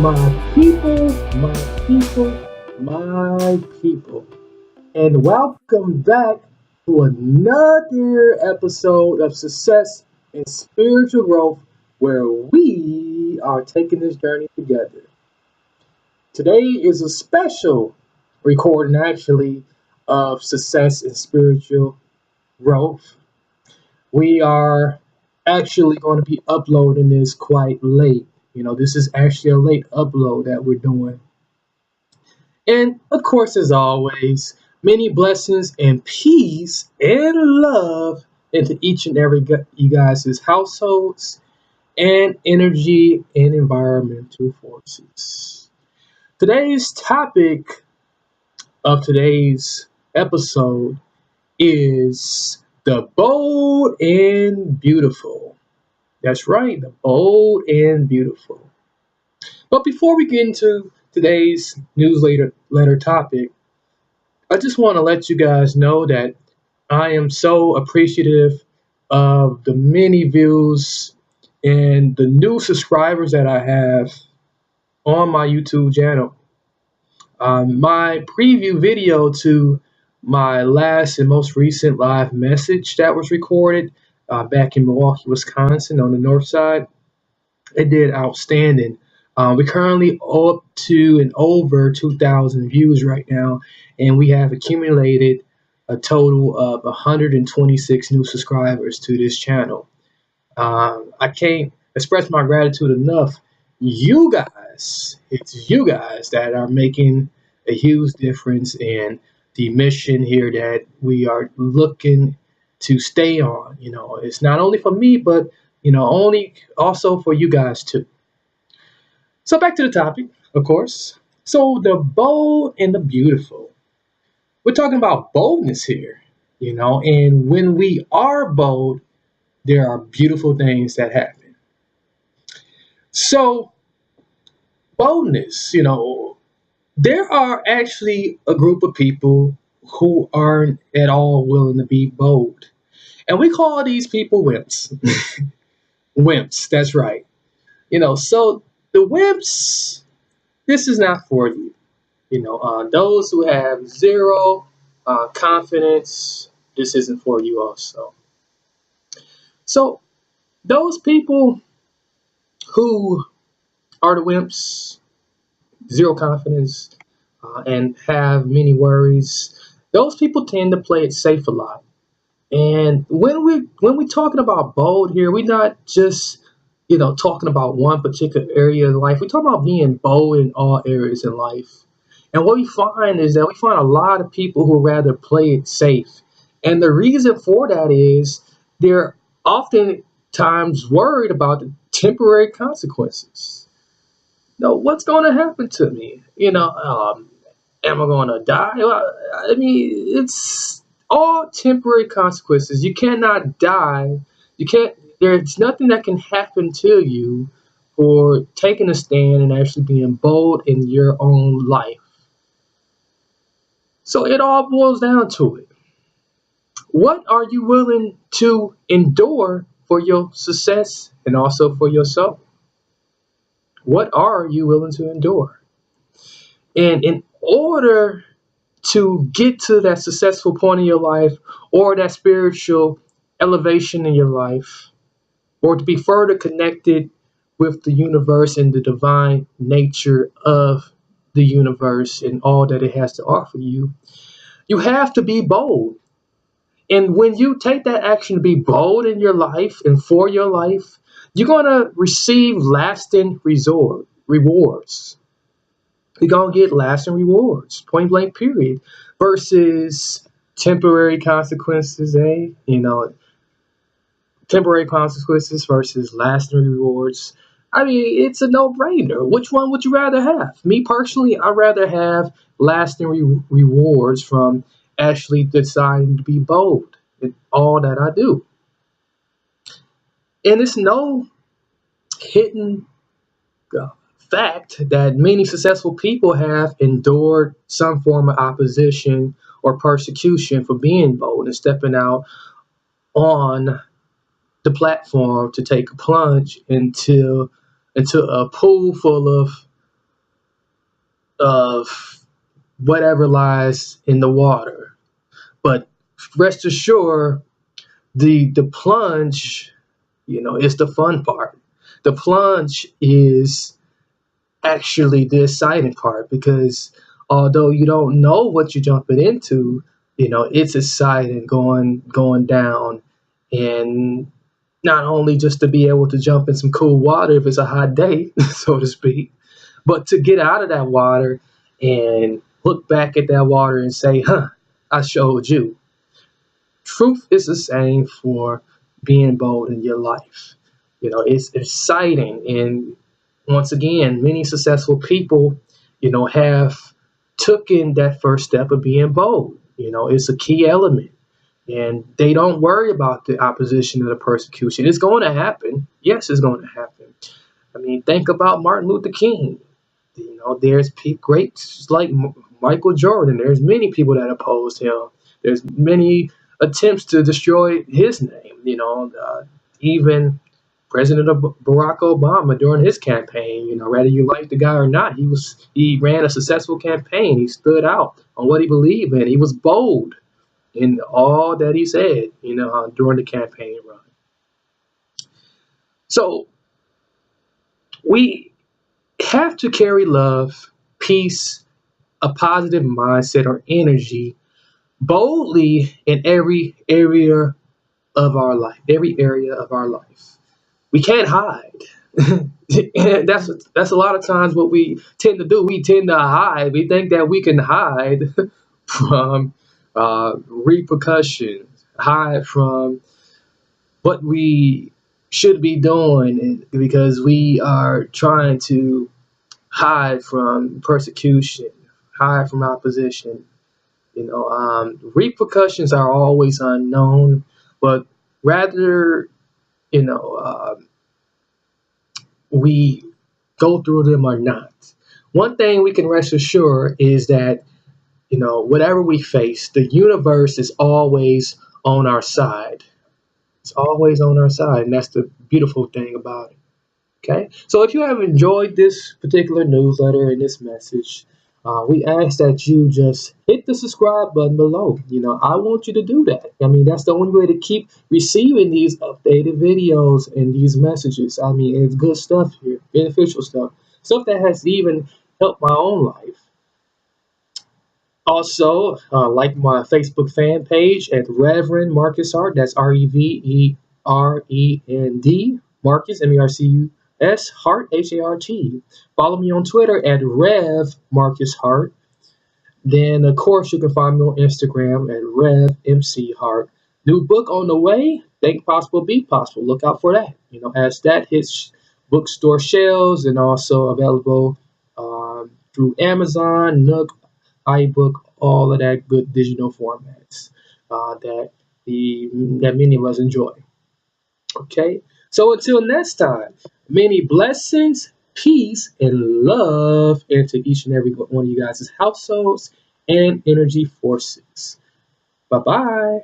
my people, my people, my people, and welcome back to another episode of Success and Spiritual Growth where we are taking this journey together. Today is a special recording, actually, of Success and Spiritual Growth. We are actually going to be uploading this quite late. This is actually a late upload that we're doing. And of course, as always, many blessings and peace and love into each and every you guys' households and energy and environmental forces. Today's topic of today's episode is the bold and beautiful. That's right, the bold and beautiful. But before we get into today's newsletter letter topic, I just want to let you guys know that I am so appreciative of the many views and the new subscribers that I have on my YouTube channel. My preview video to my last and most recent live message that was recorded back in Milwaukee, Wisconsin on the north side, it did outstanding. We're currently up to and over 2,000 views right now, and we have accumulated a total of 126 new subscribers to this channel. I can't express my gratitude enough. It's you guys that are making a huge difference in the mission here that we are looking to stay on. It's not only for me, but only also for you guys too. So back to the topic, of course. So the bold and the beautiful. We're talking about boldness here, and when we are bold, there are beautiful things that happen. So boldness, there are actually a group of people who aren't at all willing to be bold. And we call these people wimps. Wimps, that's right. So the wimps, this is not for you. Those who have zero confidence, this isn't for you also. So those people who are the wimps, zero confidence, and have many worries, those people tend to play it safe a lot. And when we're talking about bold here, we're not just talking about one particular area of life. We're talking about being bold in all areas in life. And what we find is that we find a lot of people who rather play it safe. And the reason for that is they're oftentimes worried about the temporary consequences. What's going to happen to me? Am I going to die? Well, I mean, it's all temporary consequences. You cannot die. There's nothing that can happen to you for taking a stand and actually being bold in your own life. So it all boils down to it. What are you willing to endure for your success and also for yourself? What are you willing to endure? And in order to get to that successful point in your life or that spiritual elevation in your life, or to be further connected with the universe and the divine nature of the universe and all that it has to offer you, you have to be bold. And when you take that action to be bold in your life and for your life, you're going to receive lasting rewards. You're going to get lasting rewards, point blank, period, versus temporary consequences, temporary consequences versus lasting rewards. I mean, it's a no-brainer. Which one would you rather have? Me personally, I'd rather have lasting rewards from actually deciding to be bold in all that I do. And it's no hidden fact that many successful people have endured some form of opposition or persecution for being bold and stepping out on the platform to take a plunge into a pool full of of whatever lies in the water. But rest assured, the plunge, is the fun part. The plunge is actually the exciting part because although you don't know what you're jumping into, it's exciting going down, and not only just to be able to jump in some cool water if it's a hot day, so to speak, but to get out of that water and look back at that water and say, huh, I showed you. Truth is the same for being bold in your life. It's exciting. And once again, many successful people, have taken that first step of being bold. It's a key element. And they don't worry about the opposition or the persecution. It's going to happen. Yes, it's going to happen. I mean, think about Martin Luther King. There's greats like Michael Jordan. There's many people that opposed him. There's many attempts to destroy his name. Even President Barack Obama during his campaign. Whether you like the guy or not, he ran a successful campaign. He stood out on what he believed in. He was bold in all that he said. During the campaign run. So we have to carry love, peace, a positive mindset or energy boldly in every area of our life. Every area of our life. We can't hide. And that's a lot of times what we tend to do. We tend to hide. We think that we can hide from repercussions, hide from what we should be doing because we are trying to hide from persecution, hide from opposition. Repercussions are always unknown, but rather, we go through them or not. One thing we can rest assured is that, whatever we face, the universe is always on our side. It's always on our side, and that's the beautiful thing about it. Okay, so if you have enjoyed this particular newsletter and this message, we ask that you just hit the subscribe button below. I want you to do that. I mean, that's the only way to keep receiving these updated videos and these messages. I mean, it's good stuff here, beneficial stuff that has even helped my own life. Also, like my Facebook fan page at Reverend Marcus Hart. That's Reverend Marcus Marcus Hart Hart. Follow me on Twitter at Rev Marcus Hart. Then, of course, you can find me on Instagram at Rev MC Hart. New book on the way. Think possible, be possible. Look out for that. As that hits bookstore shelves and also available through Amazon, Nook, iBook, all of that good digital formats that many of us enjoy. Okay, so until next time, many blessings, peace, and love into each and every one of you guys' households and energy forces. Bye bye.